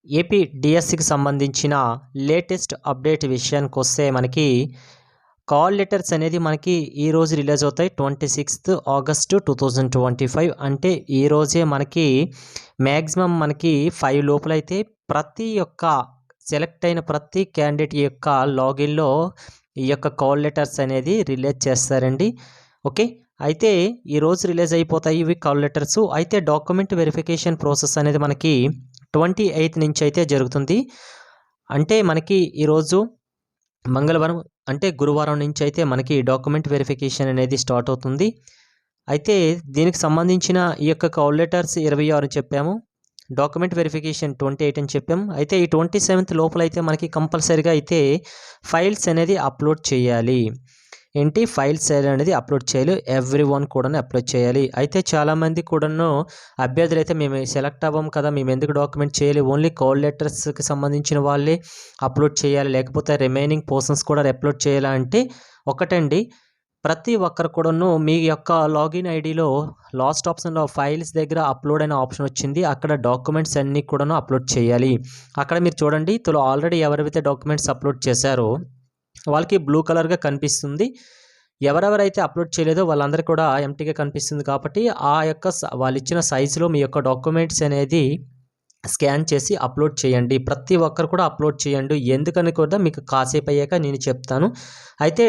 AP డిఎస్సికి సంబంధించిన latest update విషయానికొస్తే మనకి కాల్ లెటర్స్ అనేది మనకి ఈరోజు రిలీజ్ అవుతాయి. 26 ఆగస్టు 2025 అంటే ఈరోజే మనకి మ్యాక్సిమం మనకి 5 లోపలైతే ప్రతి ఒక్క సెలెక్ట్ అయిన ప్రతి క్యాండిడేట్ యొక్క లాగిన్లో ఈ యొక్క కాల్ లెటర్స్ అనేది రిలీజ్ చేస్తారండి. ఓకే, అయితే ఈరోజు రిలీజ్ అయిపోతాయి ఇవి కాల్ లెటర్స్. అయితే డాక్యుమెంట్ వెరిఫికేషన్ ప్రాసెస్ అనేది మనకి 28 నుంచి అయితే జరుగుతుంది. అంటే మనకి ఈరోజు మంగళవారం అంటే గురువారం నుంచి అయితే మనకి డాక్యుమెంట్ వెరిఫికేషన్ అనేది స్టార్ట్ అవుతుంది. అయితే దీనికి సంబంధించిన ఈ యొక్క కాల్ లెటర్స్ 26 చెప్పాము, డాక్యుమెంట్ వెరిఫికేషన్ 28 అని చెప్పాము. అయితే ఈ 27th లోపల అయితే మనకి కంపల్సరీగా అయితే ఫైల్స్ అనేది అప్లోడ్ చేయాలి. ఫైల్స్ అనేది అప్లోడ్ చేయాలి. ఎవ్రీ వన్ కూడా అప్లోడ్ చేయాలి. అయితే చాలామంది కూడాను అభ్యర్థులు అయితే మేము సెలెక్ట్ అవ్వం కదా, మేము ఎందుకు డాక్యుమెంట్ చేయాలి, ఓన్లీ కాల్ లెటర్స్కి సంబంధించిన వాళ్ళే అప్లోడ్ చేయాలి, లేకపోతే రిమైనింగ్ పర్సన్స్ కూడా అప్లోడ్ చేయాలా అంటే ఒకటండి, ప్రతి ఒక్కరు కూడాను మీ యొక్క లాగిన్ ఐడిలో లాస్ట్ ఆప్షన్లో ఫైల్స్ దగ్గర అప్లోడ్ అనే ఆప్షన్ వచ్చింది. అక్కడ డాక్యుమెంట్స్ అన్నీ కూడాను అప్లోడ్ చేయాలి. అక్కడ మీరు చూడండి, ఆల్రెడీ ఎవరైతే డాక్యుమెంట్స్ అప్లోడ్ చేశారో వాళ్ళకి బ్లూ కలర్గా కనిపిస్తుంది. ఎవరెవరైతే అప్లోడ్ చేయలేదో వాళ్ళందరికీ కూడా ఎంటీగా కనిపిస్తుంది. కాబట్టి ఆ యొక్క వాళ్ళు ఇచ్చిన సైజులో మీ యొక్క డాక్యుమెంట్స్ అనేది స్కాన్ చేసి అప్లోడ్ చేయండి. ప్రతి ఒక్కరు కూడా అప్లోడ్ చేయండి. ఎందుకని కూడా మీకు కాసేపు అయ్యాక నేను చెప్తాను. అయితే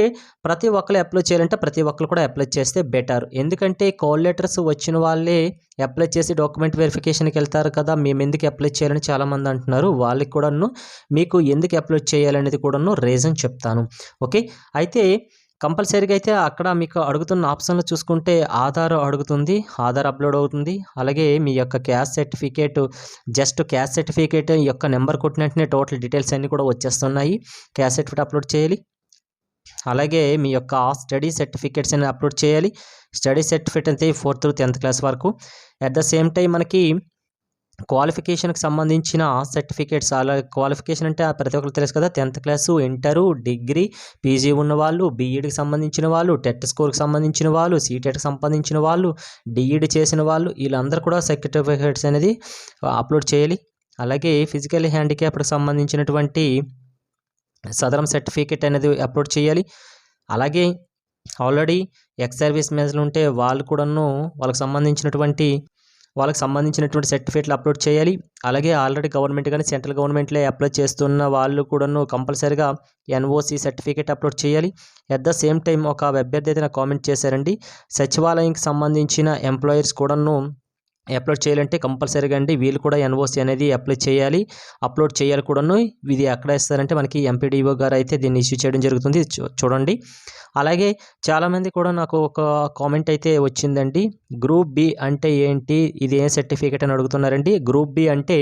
ప్రతి ఒక్కరు అప్లోడ్ చేయాలంటే ప్రతి ఒక్కరు కూడా అప్లై చేస్తే బెటర్. ఎందుకంటే కాల్ లెటర్స్ వచ్చిన వాళ్ళే అప్లై చేసి డాక్యుమెంట్ వెరిఫికేషన్కి వెళ్తారు కదా, మేము ఎందుకు అప్లై చేయాలని చాలామంది అంటున్నారు. వాళ్ళకి కూడాను మీకు ఎందుకు అప్లోడ్ చేయాలనేది కూడాను రీజన్ చెప్తాను. ఓకే, అయితే కంపల్సరీగా అయితే అక్కడ మీకు అడుగుతున్న ఆప్షన్లో చూసుకుంటే ఆధార్ అడుగుతుంది, ఆధార్ అప్లోడ్ అవుతుంది. అలాగే మీ యొక్క caste certificate, just caste certificate యొక్క నెంబర్ కొట్టిన వెంటనే టోటల్ డీటెయిల్స్ అన్నీ కూడా వచ్చేస్తున్నాయి. క్యాస్ట్ సర్టిఫికేట్ అప్లోడ్ చేయాలి. అలాగే మీ యొక్క స్టడీ సర్టిఫికేట్స్ అని అప్లోడ్ చేయాలి. స్టడీ సర్టిఫికేట్ అయితే 4th to 10th క్లాస్ వరకు. అట్ ద సేమ్ టైం మనకి క్వాలిఫికేషన్కి సంబంధించిన సర్టిఫికేట్స్, అలా క్వాలిఫికేషన్ అంటే ప్రతి ఒక్కరికి తెలుసు కదా, 10th class, inter, degree, PG ఉన్నవాళ్ళు, బీఈడికి సంబంధించిన వాళ్ళు, టెట్ స్కోర్కి సంబంధించిన వాళ్ళు, సీటెట్కి సంబంధించిన వాళ్ళు, డిఈడి చేసిన వాళ్ళు, వీళ్ళందరూ కూడా సర్టిఫికేట్స్ అనేది అప్లోడ్ చేయాలి. అలాగే ఫిజికల్ హ్యాండిక్యాప్డ్కి సంబంధించినటువంటి సదరం సర్టిఫికేట్ అనేది అప్లోడ్ చేయాలి. అలాగే ఆల్రెడీ ఎక్స్ సర్వీస్ మెన్లు ఉంటే వాళ్ళు కూడాను వాళ్ళకి సంబంధించినటువంటి సర్టిఫికేట్లు అప్లోడ్ చేయాలి. అలాగే ఆల్రెడీ గవర్నమెంట్ కానీ సెంట్రల్ గవర్నమెంట్లో అప్లై చేస్తున్న వాళ్ళు కూడాను కంపల్సరీగా ఎన్ఓసి సర్టిఫికేట్ అప్లోడ్ చేయాలి. అట్ ద సేమ్ టైం ఒక అభ్యర్థి అయితే నాకు కామెంట్ చేశారండి, సచివాలయంకి సంబంధించిన ఎంప్లాయర్స్ కూడాను అప్లోడ్ చేయాలంటే కంపల్సరీగా అండి వీళ్ళు కూడా ఎన్ఓసి అనేది అప్లోడ్ చేయాలి కూడాను. ఇది ఎక్కడ ఇస్తారంటే మనకి ఎంపీడీఓ గారు అయితే దీన్ని ఇష్యూ చేయడం జరుగుతుంది. చూడండి. అలాగే చాలామంది కూడా నాకు ఒక కామెంట్ అయితే వచ్చిందండి, గ్రూప్ బి అంటే ఏంటి, ఇది ఏ సర్టిఫికేట్ అని అడుగుతున్నారండి. గ్రూప్ బి అంటే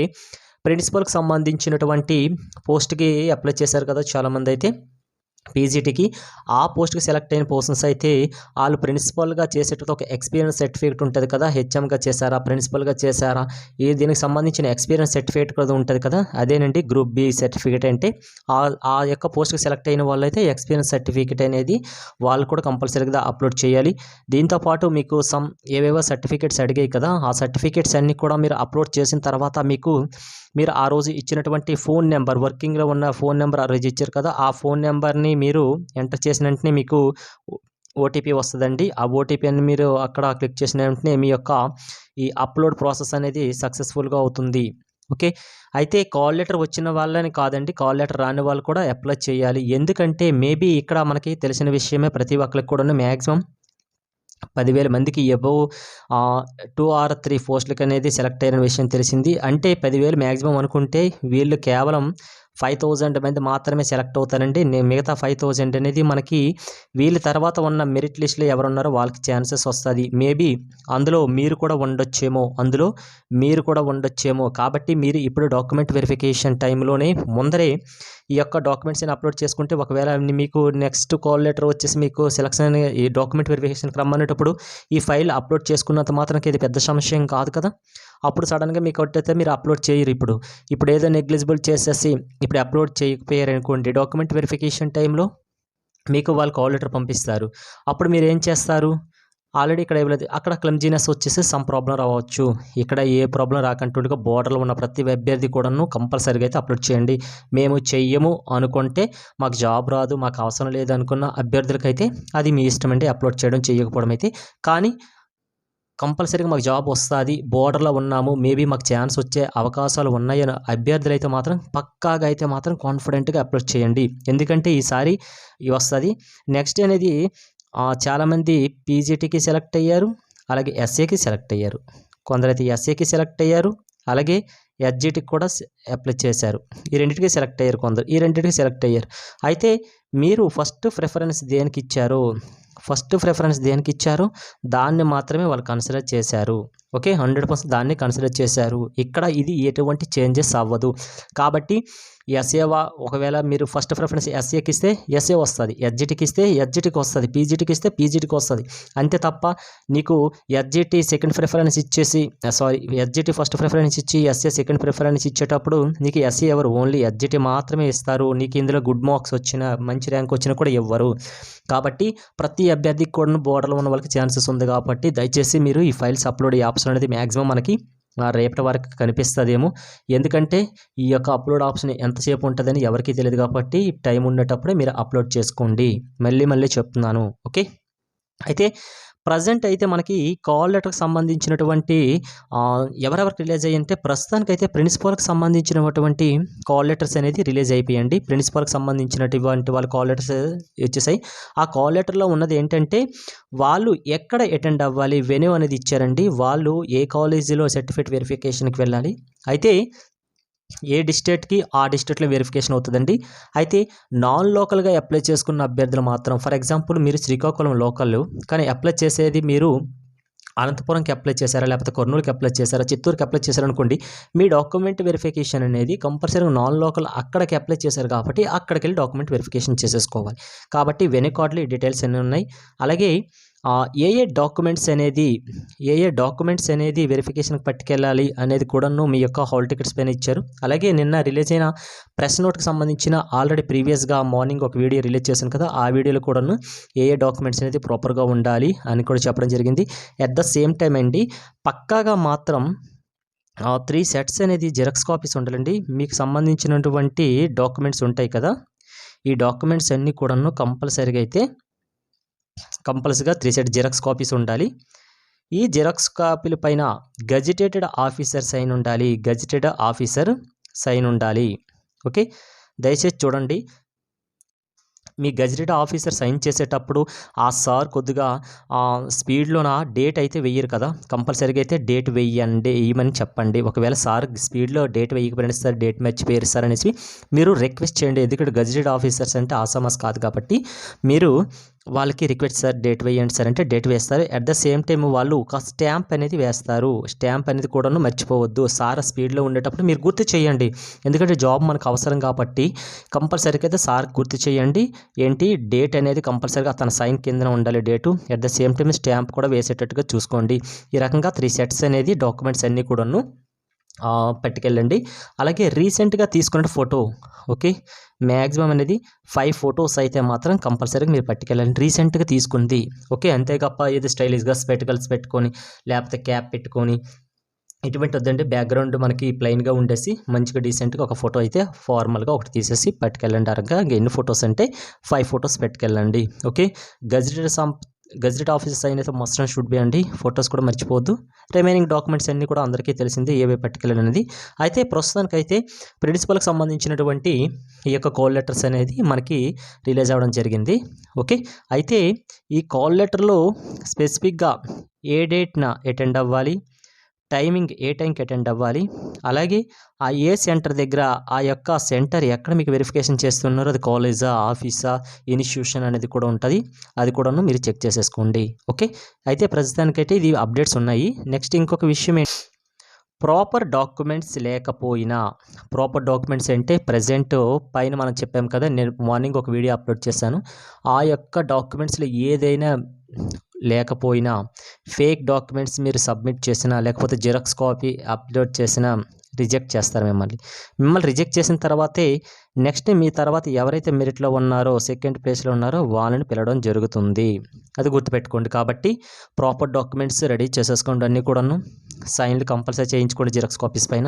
ప్రిన్సిపల్కి సంబంధించినటువంటి పోస్ట్కి అప్లై చేశారు కదా చాలామంది అయితే పీజీటీకి. ఆ పోస్ట్కి సెలెక్ట్ అయిన పర్సన్స్ అయితే వాళ్ళు ప్రిన్సిపల్గా చేసేటప్పుడు ఒక ఎక్స్పీరియన్స్ సర్టిఫికేట్ ఉంటుంది కదా, హెచ్ఎంగా చేశారా, ప్రిన్సిపల్గా చేశారా, దీనికి సంబంధించిన ఎక్స్పీరియన్స్ సర్టిఫికేట్ కూడా ఉంటుంది కదా, అదేనండి గ్రూప్ బి సర్టిఫికేట్ అంటే. ఆ యొక్క పోస్ట్కి సెలెక్ట్ అయిన వాళ్ళు అయితే ఎక్స్పీరియన్స్ సర్టిఫికేట్ అనేది వాళ్ళు కూడా కంపల్సరీగా అప్లోడ్ చేయాలి. దీంతోపాటు మీకు ఏవేవో సర్టిఫికేట్స్ అడిగాయి కదా, ఆ సర్టిఫికేట్స్ అన్నీ కూడా మీరు అప్లోడ్ చేసిన తర్వాత మీరు ఆ రోజు ఇచ్చినటువంటి ఫోన్ నెంబర్, వర్కింగ్లో ఉన్న ఫోన్ నెంబర్ ఆ రోజు ఇచ్చారు కదా, ఆ ఫోన్ నెంబర్ని మీరు ఎంటర్ చేసిన వెంటనే మీకు ఓటీపీ వస్తుందండి. ఆ ఓటీపీని మీరు అక్కడ క్లిక్ చేసిన వెంటనే మీ యొక్క ఈ అప్లోడ్ ప్రాసెస్ అనేది సక్సెస్ఫుల్గా అవుతుంది. ఓకే, అయితే కాల్ లెటర్ వచ్చిన వాళ్ళని కాదండి, కాల్ లెటర్ రాని వాళ్ళు కూడా అప్లై చేయాలి. ఎందుకంటే మేబీ ఇక్కడ మనకి తెలిసిన విషయమే, ప్రతి ఒక్కరికి కూడా మ్యాక్సిమం 10,000 మందికి అబోవ్ 2 or 3 పోస్టులకి అనేది సెలెక్ట్ అయిన విషయం తెలిసింది. అంటే 10,000 మ్యాక్సిమం అనుకుంటే వీళ్ళు కేవలం 5,000 మంది మాత్రమే సెలెక్ట్ అవుతారండి. మిగతా 5,000 అనేది మనకి వీళ్ళ తర్వాత ఉన్న మెరిట్ లిస్ట్లో ఎవరున్నారో వాళ్ళకి ఛాన్సెస్ వస్తుంది. మేబీ అందులో మీరు కూడా ఉండొచ్చేమో. కాబట్టి మీరు ఇప్పుడు డాక్యుమెంట్ వెరిఫికేషన్ టైంలోనే ముందరే ఈ యొక్క డాక్యుమెంట్స్ని అప్లోడ్ చేసుకుంటే, ఒకవేళ మీకు నెక్స్ట్ కాల్ లెటర్ వచ్చేసి మీకు సెలక్షన్ ఈ డాక్యుమెంట్ వెరిఫికేషన్కి రమ్మనేటప్పుడు ఈ ఫైల్ అప్లోడ్ చేసుకున్నంత మాత్రానికి ఇది పెద్ద సమస్య ఏం కాదు కదా. అప్పుడు సడన్గా మీకు అయితే మీరు అప్లోడ్ చేయరు. ఇప్పుడు ఏదో నెగ్లిజిబుల్ చేసేసి ఇప్పుడు అప్లోడ్ చేయకపోయారు అనుకోండి, డాక్యుమెంట్ వెరిఫికేషన్ టైంలో మీకు వాళ్ళు కాల్ లెటర్ పంపిస్తారు. అప్పుడు మీరు ఏం చేస్తారు, ఆల్రెడీ ఇక్కడ ఇవ్వలేదు, అక్కడ క్లమ్జీనెస్ వచ్చేసి సమ్ ప్రాబ్లం రావచ్చు. ఇక్కడ ఏ ప్రాబ్లం రాకంటుండగా బోర్డర్లో ఉన్న ప్రతి అభ్యర్థి కూడాను కంపల్సరీగా అయితే అప్లోడ్ చేయండి. మేము చెయ్యము అనుకుంటే, మాకు జాబ్ రాదు, మాకు అవసరం లేదు అనుకున్న అభ్యర్థులకైతే అది మీ ఇష్టం అండి, అప్లోడ్ చేయడం చేయకపోవడం అయితే. కానీ కంపల్సరీగా మాకు జాబ్ వస్తుంది, బోర్డర్లో ఉన్నాము, మేబీ మాకు ఛాన్స్ వచ్చే అవకాశాలు ఉన్నాయని అభ్యర్థులు అయితే మాత్రం పక్కాగా అయితే మాత్రం కాన్ఫిడెంట్గా అప్లోడ్ చేయండి. ఎందుకంటే ఈసారి వస్తుంది. నెక్స్ట్ అనేది చాలామంది పీజీటీకి సెలెక్ట్ అయ్యారు, అలాగే ఎస్ఏకి సెలెక్ట్ అయ్యారు. కొందరైతే ఎస్ఏకి సెలెక్ట్ అయ్యారు, అలాగే ఎస్జిటికి కూడా అప్లై చేశారు. ఈ రెండింటికి సెలెక్ట్ అయ్యారు కొందరు, ఈ రెండింటికి సెలెక్ట్ అయ్యారు. అయితే మీరు ఫస్ట్ ప్రిఫరెన్స్ దేనికి ఇచ్చారో దాన్ని మాత్రమే వాళ్ళు కన్సిడర్ చేశారు. ఓకే, 100% దాన్ని కన్సిడర్ చేశారు. ఇక్కడ ఇది ఎటువంటి చేంజెస్ అవ్వదు. కాబట్టి ఒకవేళ మీరు ఫస్ట్ ప్రిఫరెన్స్ ఎస్ఏకి ఇస్తే ఎస్ఏ వస్తుంది, ఎస్జిటికి ఇస్తే ఎస్జిటికి వస్తుంది, పీజీటీకి ఇస్తే పీజీటీకి వస్తుంది. అంతే తప్ప నీకు ఎస్జిటి సెకండ్ ప్రిఫరెన్స్ ఇచ్చేసి ఎస్జిటి ఫస్ట్ ప్రిఫరెన్స్ ఇచ్చి ఎస్ఏ సెకండ్ ప్రిఫరెన్స్ ఇచ్చేటప్పుడు నీకు ఎస్ఏ ఎవరు, ఓన్లీ ఎస్జిటి మాత్రమే ఇస్తారు. నీకు ఇందులో గుడ్ మార్క్స్ వచ్చినా మంచి ర్యాంక్ వచ్చినా కూడా ఇవ్వరు. కాబట్టి ప్రతి అభ్యర్థికి కూడా బోర్డర్లో ఉన్న వాళ్ళకి ఛాన్సెస్ ఉంది. కాబట్టి దయచేసి మీరు ఈ ఫైల్స్ అప్లోడ్ ఈ ఆప్షన్ అనేది మ్యాక్సిమం మనకి రేపటి వరకు కనిపిస్తుందేమో. ఎందుకంటే ఈ యొక్క అప్లోడ్ ఆప్షన్ ఎంతసేపు ఉంటుందని ఎవరికీ తెలియదు. కాబట్టి టైం ఉండేటప్పుడే మీరు అప్లోడ్ చేసుకోండి, మళ్ళీ చెప్తున్నాను. ఓకే, అయితే ప్రజెంట్ అయితే మనకి కాల్ లెటర్కి సంబంధించినటువంటి ఎవరెవరికి రిలీజ్ అయ్యంటే ప్రస్తుతానికైతే ప్రిన్సిపల్కి సంబంధించినటువంటి కాల్ లెటర్స్ అనేది రిలీజ్ అయిపోయండి. ప్రిన్సిపల్కి సంబంధించినటువంటి వాళ్ళ కాల్ లెటర్స్ వచ్చేసాయి. ఆ కాల్ లెటర్లో ఉన్నది ఏంటంటే వాళ్ళు ఎక్కడ అటెండ్ అవ్వాలి, వెన్యూ అనేది ఇచ్చారండి. వాళ్ళు ఏ కాలేజీలో సర్టిఫికేట్ వెరిఫికేషన్కి వెళ్ళాలి, అయితే ఏ డిస్ట్రిక్ట్కి ఆ డిస్ట్రిక్ట్లో వెరిఫికేషన్ అవుతుందండి. అయితే నాన్ లోకల్గా అప్లై చేసుకున్న అభ్యర్థులు మాత్రం, ఫర్ ఎగ్జాంపుల్ మీరు శ్రీకాకుళం లోకల్ కానీ అప్లై చేసేది మీరు అనంతపురంకి అప్లై చేశారా, లేకపోతే కర్నూలుకి అప్లై చేశారా, చిత్తూరుకి అప్లై చేశారనుకోండి, మీ డాక్యుమెంట్ వెరిఫికేషన్ అనేది కంపల్సరీగా నాన్ లోకల్ అక్కడికి అప్లై చేశారు కాబట్టి అక్కడికి వెళ్ళి డాక్యుమెంట్ వెరిఫికేషన్ చేసేసుకోవాలి. కాబట్టి వెనుకార్డులు ఈ డీటెయిల్స్ అన్నీ ఉన్నాయి. అలాగే ఏ డాక్యుమెంట్స్ అనేది వెరిఫికేషన్కి పట్టుకెళ్ళాలి అనేది కూడాను మీ యొక్క హాల్ టికెట్స్ పైన ఇచ్చారు. అలాగే నిన్న రిలీజ్ అయిన ప్రెస్ నోట్కి సంబంధించిన ఆల్రెడీ ప్రీవియస్గా మార్నింగ్ ఒక వీడియో రిలీజ్ చేశాను కదా, ఆ వీడియోలో కూడాను ఏ డాక్యుమెంట్స్ అనేది ప్రాపర్గా ఉండాలి అని కూడా చెప్పడం జరిగింది. అట్ ద సేమ్ టైం అండి, పక్కాగా మాత్రం 3 సెట్స్ అనేది జిరాక్స్ కాపీస్ ఉండాలండి. మీకు సంబంధించినటువంటి డాక్యుమెంట్స్ ఉంటాయి కదా, ఈ డాక్యుమెంట్స్ అన్నీ కూడాను కంపల్సరీగా 3 సెట్ జిరాక్స్ కాపీస్ ఉండాలి. ఈ జిరాక్స్ కాపీల పైన గజిటెడ్ ఆఫీసర్ సైన్ ఉండాలి. ఓకే, దయచేసి చూడండి, మీ గజిటెడ్ ఆఫీసర్ సైన్ చేసేటప్పుడు ఆ సార్ కొద్దిగా స్పీడ్లోన డేట్ అయితే వెయ్యరు కదా, కంపల్సరీగా అయితే డేట్ వేయమని చెప్పండి. ఒకవేళ సార్ స్పీడ్లో డేట్ వేయకపోయినా సార్ డేట్ మర్చిపోయారు సార్ అనేసి మీరు రిక్వెస్ట్ చేయండి. ఎందుకంటే గజిటెడ్ ఆఫీసర్స్ అంటే ఆసామాస్ కాదు కాబట్టి మీరు వాళ్ళకి రిక్వెస్ట్ సార్ డేట్ వేయండి సార్ అంటే డేట్ వేస్తారు. అట్ ద సేమ్ టైం వాళ్ళు ఒక స్టాంప్ అనేది వేస్తారు. స్టాంప్ అనేది కూడాను మర్చిపోవద్దు. సార్ స్పీడ్లో ఉండేటప్పుడు మీరు గుర్తు చేయండి, ఎందుకంటే జాబ్ మనకు అవసరం కాబట్టి కంపల్సరీగా అయితే సార్ గుర్తు చేయండి. ఏంటి డేట్ అనేది కంపల్సరీగా తన సైన్ కింద ఉండాలి date. At the same time stamp కూడా వేసేటట్టుగా చూసుకోండి. ఈ రకంగా 3 సెట్స్ అనేది డాక్యుమెంట్స్ అన్నీ కూడాను పట్టుకెళ్ళండి. అలాగే రీసెంట్గా తీసుకున్న ఫోటో, ఓకే, మ్యాక్సిమం అనేది 5 ఫొటోస్ అయితే మాత్రం కంపల్సరీగా మీరు పట్టుకెళ్ళండి, రీసెంట్గా తీసుకుంది. ఓకే, అంతేగప్ప ఏదో స్టైలిష్గా స్పెటికల్స్ పెట్టుకొని లేకపోతే క్యాప్ పెట్టుకొని ఇటువంటి వద్దండి. బ్యాక్గ్రౌండ్ మనకి ప్లెయిన్గా ఉండేసి మంచిగా డీసెంట్గా ఒక ఫోటో అయితే ఫార్మల్గా ఒకటి తీసేసి పట్టుకెళ్ళండి. అరగా ఎన్ని ఫొటోస్ అంటే 5 ఫొటోస్ పెట్టుకెళ్ళండి. ఓకే, గజిటెడ్ ఆఫీసర్ సైన్ అయితే మస్ట్ అండ్ షుడ్ బి అండి. ఫొటోస్ కూడా మర్చిపోవద్దు. రిమైనింగ్ డాక్యుమెంట్స్ అన్నీ కూడా అందరికీ తెలిసిందే ఏవే పట్టుకెళ్ళాలనేది. అయితే ప్రస్తుతానికైతే ప్రిన్సిపల్కి సంబంధించినటువంటి ఈ యొక్క కాల్ లెటర్స్ అనేది మనకి రిలీజ్ అవ్వడం జరిగింది. ఓకే, అయితే ఈ కాల్ లెటర్లో స్పెసిఫిక్గా ఏ డేట్న అటెండ్ అవ్వాలి, టైమింగ్ ఏ టైంకి అటెండ్ అవ్వాలి, అలాగే ఆ ఏ సెంటర్ దగ్గర ఆ యొక్క సెంటర్ ఎక్కడ మీకు వెరిఫికేషన్ చేస్తున్నారో అది కాలేజా, ఆఫీసా, ఇన్స్టిట్యూషన్ అనేది కూడా ఉంటుంది. అది కూడాను మీరు చెక్ చేసేసుకోండి. ఓకే, అయితే ప్రస్తుతానికైతే ఇది అప్డేట్స్ ఉన్నాయి. నెక్స్ట్ ఇంకొక విషయం ఏంటి, ప్రాపర్ డాక్యుమెంట్స్ లేకపోయినా, ప్రాపర్ డాక్యుమెంట్స్ అంటే ప్రజెంట్ పైన మనం చెప్పాం కదా, నేను మార్నింగ్ ఒక వీడియో అప్లోడ్ చేశాను. ఆ యొక్క డాక్యుమెంట్స్లో ఏదైనా లేకపోయినా, ఫేక్ డాక్యుమెంట్స్ మీరు సబ్మిట్ చేసినా, లేకపోతే జిరాక్స్ కాపీ అప్లోడ్ చేసినా, రిజెక్ట్ చేస్తారు మిమ్మల్ని రిజెక్ట్ చేసిన తర్వాతే నెక్స్ట్ మీ తర్వాత ఎవరైతే మెరిట్లో ఉన్నారో సెకండ్ ప్లేస్లో ఉన్నారో వాళ్ళని పిలవడం జరుగుతుంది. అది గుర్తుపెట్టుకోండి. కాబట్టి ప్రాపర్ డాక్యుమెంట్స్ రెడీ చేసేసుకోండి. అన్నీ కూడాను సైన్లు కంపల్సరీ చేయించుకోండి జిరాక్స్ కాపీస్ పైన.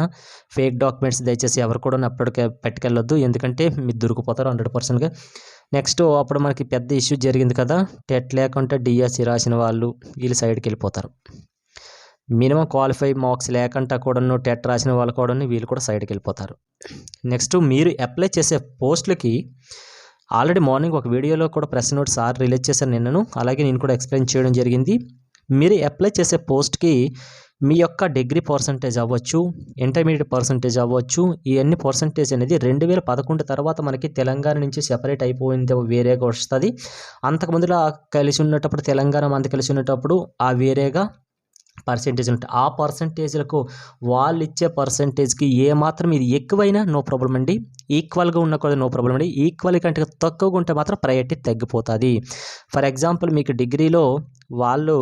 ఫేక్ డాక్యుమెంట్స్ దయచేసి ఎవరు కూడా అప్పటికే పెట్టుకెళ్ళొద్దు, ఎందుకంటే మీరు దొరికిపోతారు 100%గా. నెక్స్ట్ అప్పుడు మనకి పెద్ద ఇష్యూ జరిగింది కదా, టెట్ లేకుంటే డిఎస్సి రాసిన వాళ్ళు వీళ్ళు సైడ్కి వెళ్ళిపోతారు. మినిమం క్వాలిఫై మార్క్స్ లేకుండా కూడాను టెట్ రాసిన వాళ్ళు కూడాను వీళ్ళు కూడా సైడ్కి వెళ్ళిపోతారు. నెక్స్ట్ మీరు అప్లై చేసే పోస్టులకి ఆల్రెడీ మార్నింగ్ ఒక వీడియోలో కూడా ప్రెస్ నోట్ సార్ రిలీజ్ చేశాను నిన్నను, అలాగే నేను కూడా ఎక్స్ప్లెయిన్ చేయడం జరిగింది. మీరు అప్లై చేసే పోస్ట్కి మీ యొక్క డిగ్రీ పర్సంటేజ్ అవ్వచ్చు, ఇంటర్మీడియట్ పర్సంటేజ్ అవ్వచ్చు, ఇవన్నీ పర్సంటేజ్ అనేది 2011 తర్వాత మనకి తెలంగాణ నుంచి సెపరేట్ అయిపోయింది, వేరేగా వస్తుంది. అంతకుముందులో కలిసి ఉన్నప్పుడు తెలంగాణ మంది కలిసి ఉన్నప్పుడు ఆ వేరేగా పర్సెంటేజ్ ఉంటాయి. ఆ పర్సెంటేజ్లకు వాళ్ళు ఇచ్చే పర్సెంటేజ్కి ఏమాత్రం ఇది ఎక్కువైనా నో ప్రాబ్లం అండి, ఈక్వల్గా ఉన్న కూడా నో ప్రాబ్లం అండి. ఈక్వల్ కంటే తక్కువగా ఉంటే మాత్రం ప్రయారిటీ తగ్గిపోతుంది. ఫర్ ఎగ్జాంపుల్ మీకు డిగ్రీలో వాళ్ళు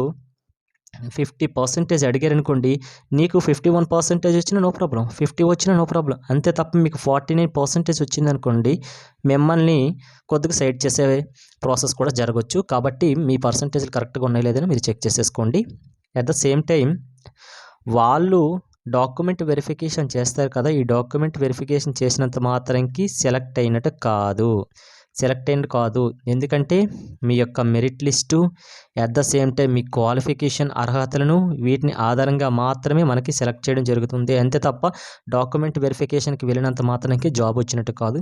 50% అడిగారనుకోండి, నీకు 51% వచ్చినా నో ప్రాబ్లం, 50 వచ్చినా నో ప్రాబ్లం. అంతే తప్ప మీకు 49% వచ్చిందనుకోండి, మిమ్మల్ని కొద్దిగా సైడ్ చేసే ప్రాసెస్ కూడా జరగవచ్చు. కాబట్టి మీ పర్సంటేజ్లు కరెక్ట్గా ఉన్నాయి లేదని మీరు చెక్ చేసేసుకోండి. అట్ ద సేమ్ టైం వాళ్ళు డాక్యుమెంట్ వెరిఫికేషన్ చేస్తారు కదా, ఈ డాక్యుమెంట్ వెరిఫికేషన్ చేసినంత మాత్రంకి సెలెక్ట్ అయినట్టు కాదు. ఎందుకంటే మీ యొక్క merit list at the same time me qualification అర్హతలను వీటిని ఆధారంగా మాత్రమే మనకి సెలెక్ట్ చేయడం జరుగుతుంది. అంతే తప్ప డాక్యుమెంట్ వెరిఫికేషన్కి వెళ్ళినంత మాత్రానికి జాబ్ వచ్చినట్టు కాదు.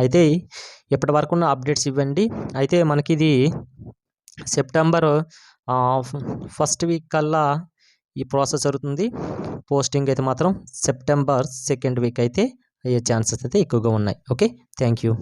అయితే ఇప్పటి వరకు ఉన్న అప్డేట్స్ ఇవ్వండి. అయితే మనకి ఇది సెప్టెంబర్ ఫస్ట్ వీక్ కల్లా ఈ ప్రాసెస్ జరుగుతుంది. పోస్టింగ్ అయితే మాత్రం సెప్టెంబర్ సెకండ్ వీక్ అయితే అయ్యే ఛాన్సెస్ అయితే ఎక్కువగా ఉన్నాయి. Okay, thank you.